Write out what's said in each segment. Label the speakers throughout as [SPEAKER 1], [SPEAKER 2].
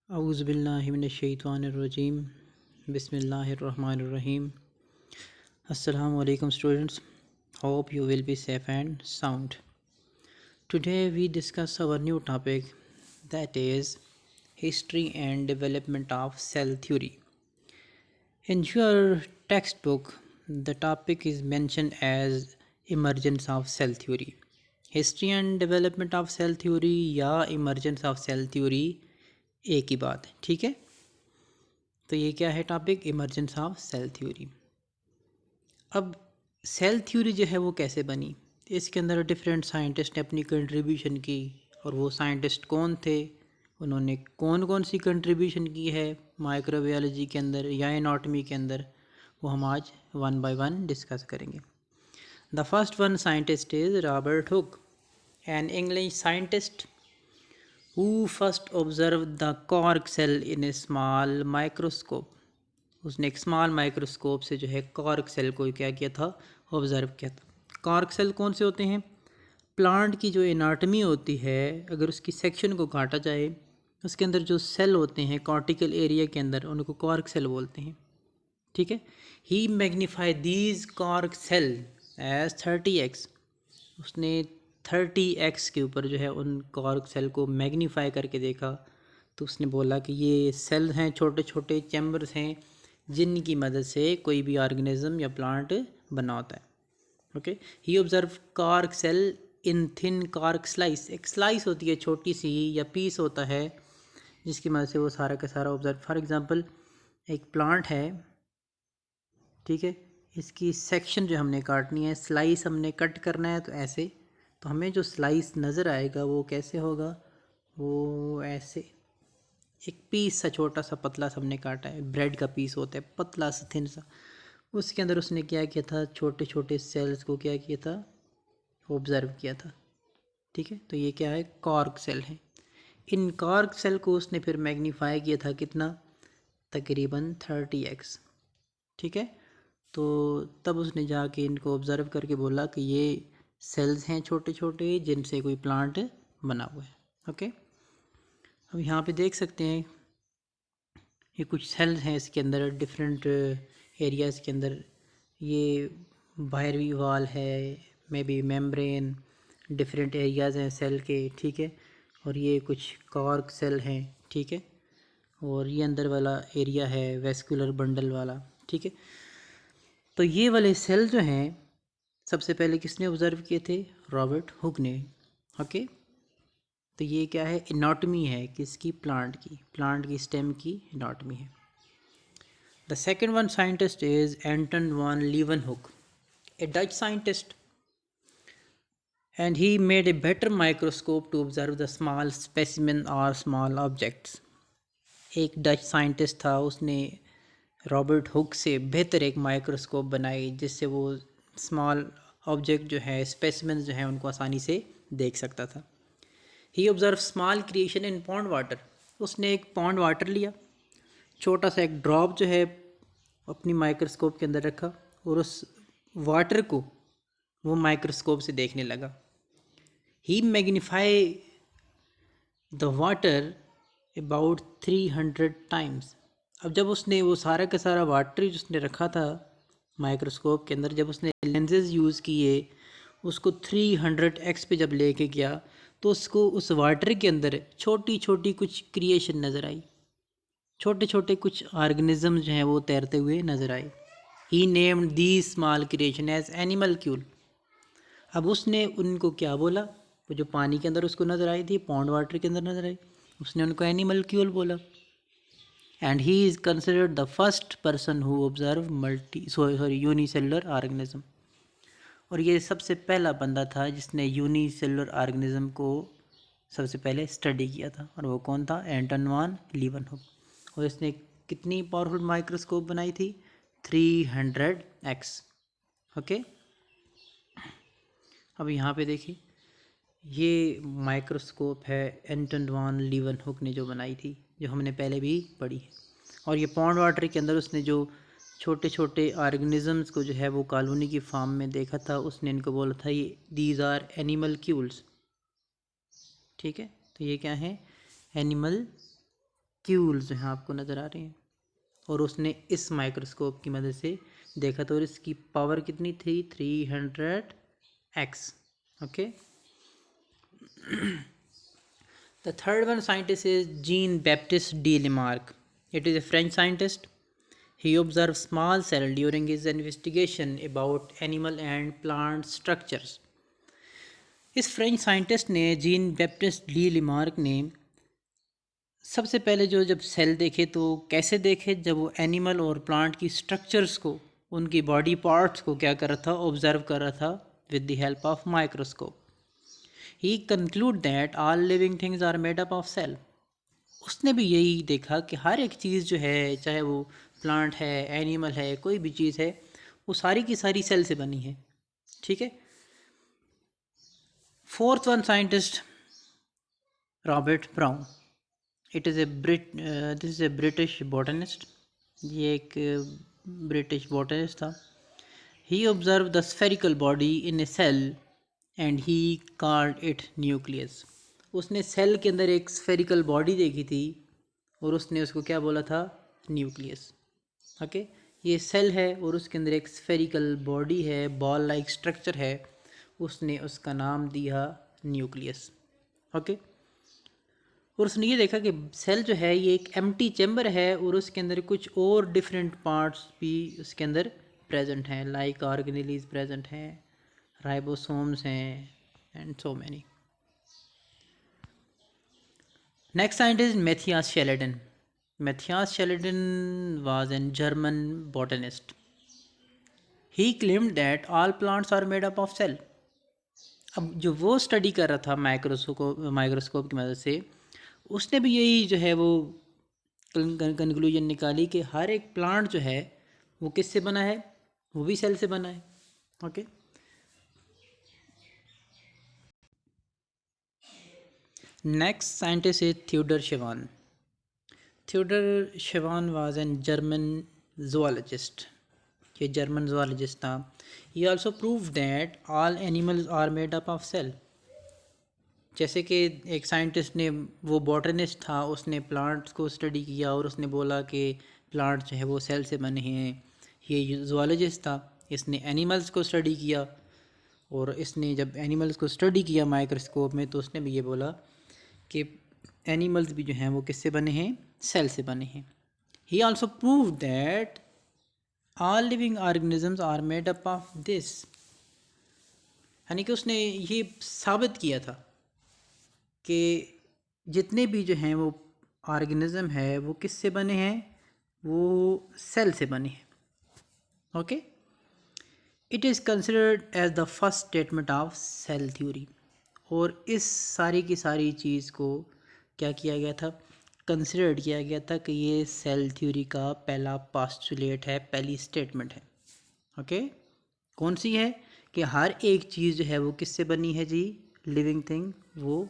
[SPEAKER 1] औज़ुबिल्लाहिमिनश्शैतानिर्रजीम बिस्मिल्लाहिर्रहमानिर्रहीम। Assalamu alaikum students. Hope you will be safe and sound. Today we discuss our new topic, that is history and development of cell theory. In your textbook, the topic is mentioned as emergence of cell theory. History and development of cell theory या emergence of cell theory एक ही बात है, ठीक है। तो ये क्या है topic, emergence of cell theory. अब सेल थ्योरी जो है वो कैसे बनी, इसके अंदर डिफरेंट साइंटिस्ट ने अपनी कंट्रीब्यूशन की, और वो साइंटिस्ट कौन थे, उन्होंने कौन कौन सी कंट्रीब्यूशन की है माइक्रोबायोलॉजी के अंदर या एनाटॉमी के अंदर, वो हम आज वन बाय वन डिस्कस करेंगे। The first one scientist is Robert Hooke, an English scientist who first observed the cork cell in a small microscope। उसने एक स्मॉल माइक्रोस्कोप से जो है कॉर्क सेल को क्या किया था, ऑब्ज़र्व किया था। कॉर्क सेल कौन से होते हैं, प्लांट की जो एनाटमी होती है, अगर उसकी सेक्शन को काटा जाए, उसके अंदर जो सेल होते हैं कॉर्टिकल एरिया के अंदर, उनको कॉर्क सेल बोलते हैं, ठीक है। He magnify these cork cell as 30x। उसने 30x के ऊपर जो है उन कॉर्क सेल को मैग्नीफाई करके देखा, तो उसने बोला कि ये सेल हैं, छोटे छोटे चैम्बर्स हैं, जिनकी मदद से कोई भी ऑर्गेनिज्म या प्लांट बना होता है। ओके, ही ऑब्जर्व कॉर्क सेल इन थिन कॉर्क स्लाइस। एक स्लाइस होती है छोटी सी, या पीस होता है, जिसकी मदद से वो सारा का सारा ऑब्जर्व। फॉर एग्जांपल एक प्लांट है, ठीक है, इसकी सेक्शन जो हमने काटनी है, स्लाइस हमने कट करना है, तो ऐसे, तो हमें जो स्लाइस नज़र आएगा वो कैसे होगा, वो ऐसे एक पीस सा, छोटा सा पतला सा हमने काटा है, ब्रेड का पीस होता है पतला सा थिन सा, उसके अंदर उसने क्या किया था, छोटे छोटे सेल्स को क्या किया था, ऑब्ज़र्व किया था, ठीक है। तो ये क्या है, कॉर्क सेल है। इन कॉर्क सेल को उसने फिर मैग्नीफाई किया था कितना, तकरीबन 30x, ठीक है। तो तब उसने जाके इनको ऑब्ज़र्व करके बोला कि ये सेल्स हैं छोटे छोटे, जिनसे कोई प्लांट बना हुआ है। ओके, अब यहाँ पे देख सकते हैं ये कुछ सेल्स हैं, इसके अंदर डिफरेंट एरियाज़ के अंदर, ये बाहरी वॉल है, may be membrane, different areas हैं सेल के, ठीक है। और ये कुछ कॉर्क सेल हैं, ठीक है, और ये अंदर वाला एरिया है वेस्कुलर बंडल वाला, ठीक है। तो ये वाले सेल जो हैं सबसे पहले किसने ऑब्ज़र्व किए थे, रॉबर्ट हुक ने। ओके, तो ये क्या है, एनाटॉमी है किसकी, प्लांट की स्टेम की एनाटॉमी है। The second one scientist is Anton von Leeuwenhoek, a Dutch scientist, and he made a better microscope to observe the small specimen और स्मॉल ऑब्जेक्ट्स। एक डच साइंटिस्ट था, उसने रॉबर्ट हुक से बेहतर एक माइक्रोस्कोप बनाई, जिससे वो स्मॉल ऑब्जेक्ट जो है, स्पेसिमेन जो है, उनको आसानी से देख सकता था। He observe small creation in pond water. उसने एक पॉन्ड वाटर लिया, छोटा सा एक ड्रॉप जो है अपनी माइक्रोस्कोप के अंदर रखा, और उस वाटर को वो माइक्रोस्कोप से देखने लगा। He magnify the water about 300 times. अब जब उसने वो सारा का सारा वाटर जो उसने रखा था माइक्रोस्कोप के अंदर, जब उसने लेंसेज यूज़ किए, उसको 300x पे जब लेके गया, तो उसको उस वाटर के अंदर छोटी छोटी कुछ क्रिएशन नज़र आई, छोटे छोटे कुछ ऑर्गेनिज्म जो हैं वो तैरते हुए नज़र आए। He named the small creation as animalcule. अब उसने उनको क्या बोला, वो जो पानी के अंदर उसको नज़र आई थी, पॉन्ड वाटर के अंदर नज़र आई, उसने उनको एनिमलक्यूल बोला। And he is considered the first person who observe unicellular organism. और ये सबसे पहला बंदा था जिसने यूनिसेलुलर ऑर्गेनिज्म को सबसे पहले स्टडी किया था, और वो कौन था, एंटन वॉन लीवनहुक। और इसने कितनी पावरफुल माइक्रोस्कोप बनाई थी, 300x। ओके, अब यहाँ पे देखिए, ये माइक्रोस्कोप है एंटन वॉन लीवनहुक ने जो बनाई थी, जो हमने पहले भी पढ़ी है। और ये पॉन्ड वाटर के अंदर उसने जो छोटे छोटे ऑर्गेनिजम्स को जो है वो कॉलोनी की फार्म में देखा था, उसने इनको बोला था ये दीज आर एनिमल क्यूल्स, ठीक है। तो ये क्या है, एनिमल मॉलिक्यूल्स जो हैं आपको नज़र आ रहे हैं, और उसने इस माइक्रोस्कोप की मदद से देखा, तो इसकी पावर कितनी थी, 300x. Okay. The third one scientist is Jean-Baptiste de Lamarck. It is a French scientist. He observed small cell during his investigation about animal and plant structures. इस फ्रेंच साइंटिस्ट ने, जीन बैप्टिस्ट डी लिमार्क ने, सबसे पहले जब cell देखे तो कैसे देखे, जब वो एनिमल और प्लांट की स्ट्रक्चर्स को, उनकी बॉडी पार्ट्स को क्या कर रहा था, ऑब्जर्व कर रहा था with the help of microscope. He conclude that all living things are made up of cell. उसने भी यही देखा कि हर एक चीज़ जो है, चाहे वो प्लांट है, एनिमल है, कोई भी चीज़ है, वो सारी की सारी सेल से बनी है. ठीक है. Fourth one scientist, Robert Brown. It is a this is a British botanist. ये एक ब्रिटिश बॉटनिस्ट था. He observe the spherical body in a cell and he called it nucleus. उसने सेल के अंदर एक स्फेरिकल बॉडी देखी थी और उसने उसको क्या बोला था, न्यूक्लियस. ओके. ये सेल है और उसके अंदर एक स्फेरिकल बॉडी है, बॉल लाइक स्ट्रक्चर है, उसने उसका नाम दिया न्यूक्लियस. ओके. और उसने ये देखा कि सेल जो है ये एक एम्प्टी चैम्बर है और उसके अंदर कुछ और डिफरेंट पार्ट्स भी उसके अंदर प्रेजेंट हैं, लाइक ऑर्गेनेलीज प्रेजेंट हैं, राइबोसोम्स हैं, and so many. Next scientist Matthias Sheldon. Matthias Sheldon was a German botanist. He claimed that all plants are made up of cell. अब जो वो स्टडी कर रहा था माइक्रोस्कोप की मदद से, उसने भी यही जो है वो कंक्लूजन निकाली कि हर एक प्लांट जो है वो किससे बना है, वो भी सेल से बना है. Okay. Next scientist is Theodor Schwann. Theodor Schwann was a German zoologist. ये जर्मन zoologist था. He also proved that all animals are made up of cell. जैसे कि एक साइंटिस्ट ने, वो बॉटनिस्ट था, उसने प्लांट्स को स्टडी किया और उसने बोला कि प्लांट जो है वो सेल से बने हैं. ये zoologist था, इसने एनिमल्स को स्टडी किया और इसने जब एनिमल्स को स्टडी किया माइक्रोस्कोप में तो उसने भी ये बोला कि एनिमल्स भी जो हैं वो किससे बने हैं, सेल से बने हैं. He also prove that all living organisms are made up of this. यानी कि उसने ये साबित किया था कि जितने भी जो हैं वो ऑर्गेनिज्म है वो किससे बने हैं, वो सेल से बने हैं. Okay. It is considered as the first statement of cell theory. और इस सारी की सारी चीज़ को क्या किया गया था, कंसिडर किया गया था कि ये सेल थ्योरी का पहला पास्टुलेट है, पहली स्टेटमेंट है. ओके. कौन सी है, कि हर एक चीज़ जो है वो किससे बनी है जी, लिविंग थिंग, वो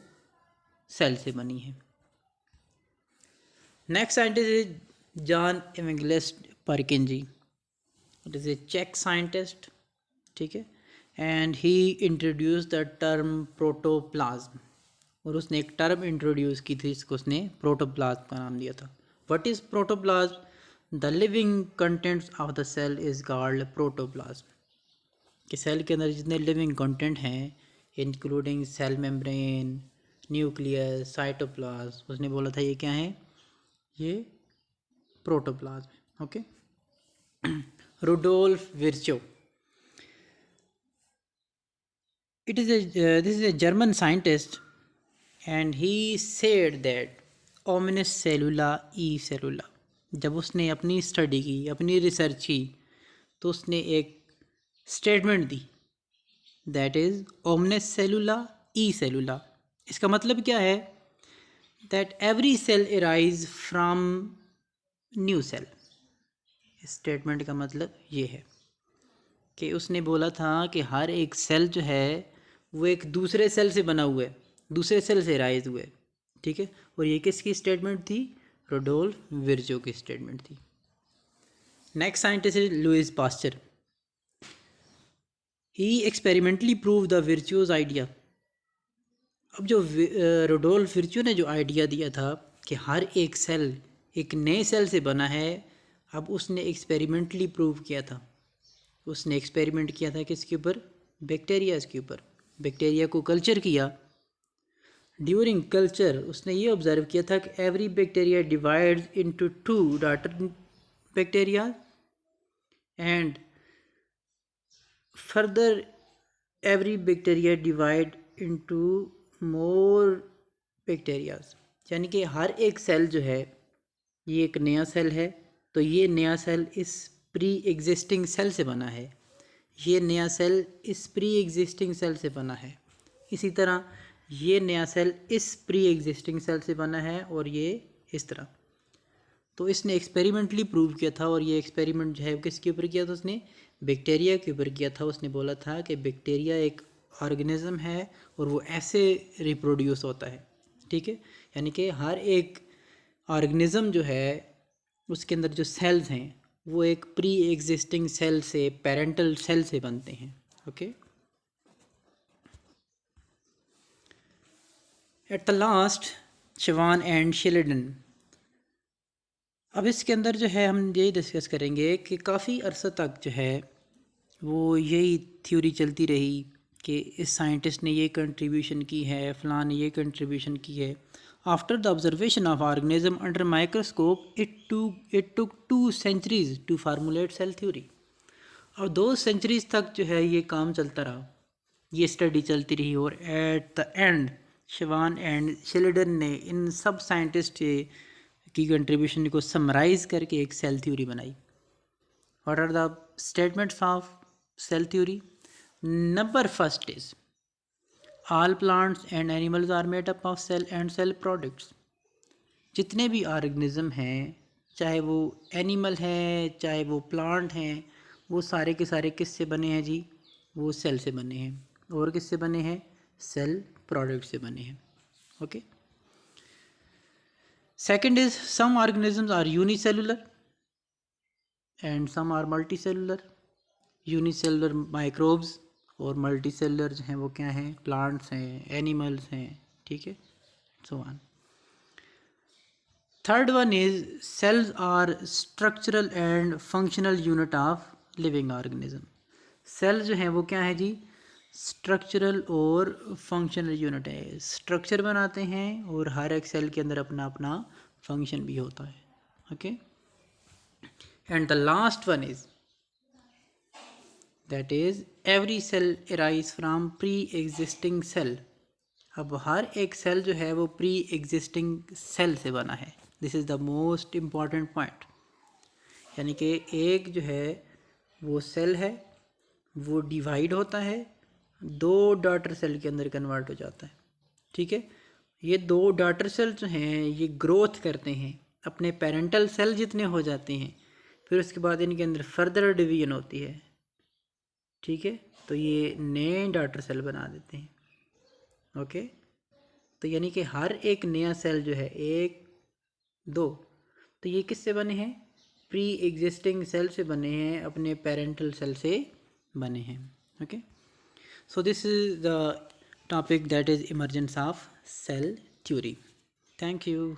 [SPEAKER 1] सेल से बनी है. Next scientist is John Evangelist Purkinje. It is a चेक साइंटिस्ट. ठीक है. And he introduce the term protoplasm. और उसने एक टर्म इंट्रोड्यूस की थी, इसको उसने प्रोटोप्लाज्म का नाम दिया था. What is protoplasm? The living contents of the cell is called protoplasm. कि सेल के अंदर जितने लिविंग कंटेंट हैं, including cell membrane, nucleus, cytoplasm, उसने बोला था ये क्या है, ये protoplasm. Okay. Rudolf Virchow. This is a German scientist and he said that omnis cellula e cellula. जब उसने अपनी स्टडी की, अपनी रिसर्च की, तो उसने एक स्टेटमेंट दी, that is omnis cellula e cellula. इसका मतलब क्या है, that every cell arise from new cell. इस स्टेटमेंट का मतलब ये है कि उसने बोला था कि हर एक सेल जो है वो एक दूसरे सेल से बना हुआ है, दूसरे सेल से राइज हुआ है. ठीक है. और ये किसकी स्टेटमेंट थी, रुडोल्फ विर्चो की स्टेटमेंट थी. Next scientist is Louis Pasteur. He experimentally prove the Virchow's idea. अब जो रुडोल्फ विर्चो ने जो आइडिया दिया था कि हर एक सेल एक नए सेल से बना है। अब उसने एक्सपेरिमेंटली प्रूव किया था, उसने एक्सपेरिमेंट किया था किसके ऊपर? बैक्टीरियाज के ऊपर। बैक्टीरिया को कल्चर किया। ड्यूरिंग कल्चर उसने ये ऑब्जर्व किया था कि every bacteria divides into 2 daughter bacteria and further every bacteria divide into more bacterias. यानी कि हर एक सेल जो है ये एक नया सेल है, तो ये नया सेल इस प्री एग्जिस्टिंग सेल से बना है, ये नया सेल इस प्री एग्जिस्टिंग सेल से बना है। इसी तरह ये नया सेल इस प्री एग्जिस्टिंग सेल से बना है और ये इस तरह। तो इसने एक्सपेरिमेंटली प्रूव किया था, और ये एक्सपेरिमेंट जो है किसके ऊपर किया था? उसने बैक्टीरिया के ऊपर किया था। उसने बोला था कि बैक्टीरिया एक ऑर्गेनिज्म है और वो ऐसे रिप्रोड्यूस होता है, ठीक है। यानी कि हर एक ऑर्गेनिज्म जो है उसके अंदर जो सेल्स हैं वो एक प्री एग्जिस्टिंग सेल से, पेरेंटल सेल से बनते हैं, okay. At the last, Schwann and Schleiden. अब इसके अंदर जो है हम यही डिस्कस करेंगे कि काफ़ी अरसा तक जो है वो यही थ्योरी चलती रही कि इस साइंटिस्ट ने ये कंट्रीब्यूशन की है, फ़लाँ ने ये कंट्रीब्यूशन की है। After the observation of organism under microscope it took 2 centuries to formulate cell theory. और 2 सेंचुरीज तक जो है ये काम चलता रहा, ये स्टडी चलती रही, और at the end Schwann and Schleiden ने इन सब साइंटिस्ट की कंट्रीब्यूशन को समराइज़ करके एक सेल थ्योरी बनाई। What are the statements of cell theory? Number first is all plants and animals are made up of cell and cell products. जितने भी ऑर्गेनिज्म हैं, चाहे वो एनिमल है चाहे वो प्लांट हैं, वो सारे के सारे किससे बने हैं जी? वो सेल से बने हैं। और किससे बने हैं? सेल प्रोडक्ट से बने हैं, okay. Second is some organisms are unicellular and some are multicellular. Unicellular microbes और मल्टीसेलुलर जो हैं वो क्या हैं? प्लांट्स हैं, एनिमल्स हैं, ठीक है, so on. Third one is cells are structural and functional unit of living organism. Cell जो हैं वो क्या है जी? स्ट्रक्चरल और फंक्शनल यूनिट है। स्ट्रक्चर बनाते हैं और हर एक सेल के अंदर अपना अपना फंक्शन भी होता है, okay. And the last one is that is every cell arise from pre-existing cell। अब हर एक सेल जो है वो प्री एग्जिस्टिंग सेल से बना है। This is the most important point. यानी कि एक जो है वो सेल है, वो डिवाइड होता है, 2 डॉटर सेल के अंदर कन्वर्ट हो जाता है, ठीक है। ये 2 डॉटर सेल जो हैं ये ग्रोथ करते हैं, अपने पेरेंटल सेल जितने हो जाते हैं, फिर उसके बाद इनके अंदर फर्दर डिवीजन होती है, ठीक है। तो ये नए डॉटर सेल बना देते हैं, ओके। तो यानी कि हर एक नया सेल जो है 1 2, तो ये किससे बने हैं? प्री एग्जिस्टिंग सेल से बने हैं, अपने पेरेंटल सेल से बने हैं, okay. So this is the topic that is emergence of cell theory. Thank you.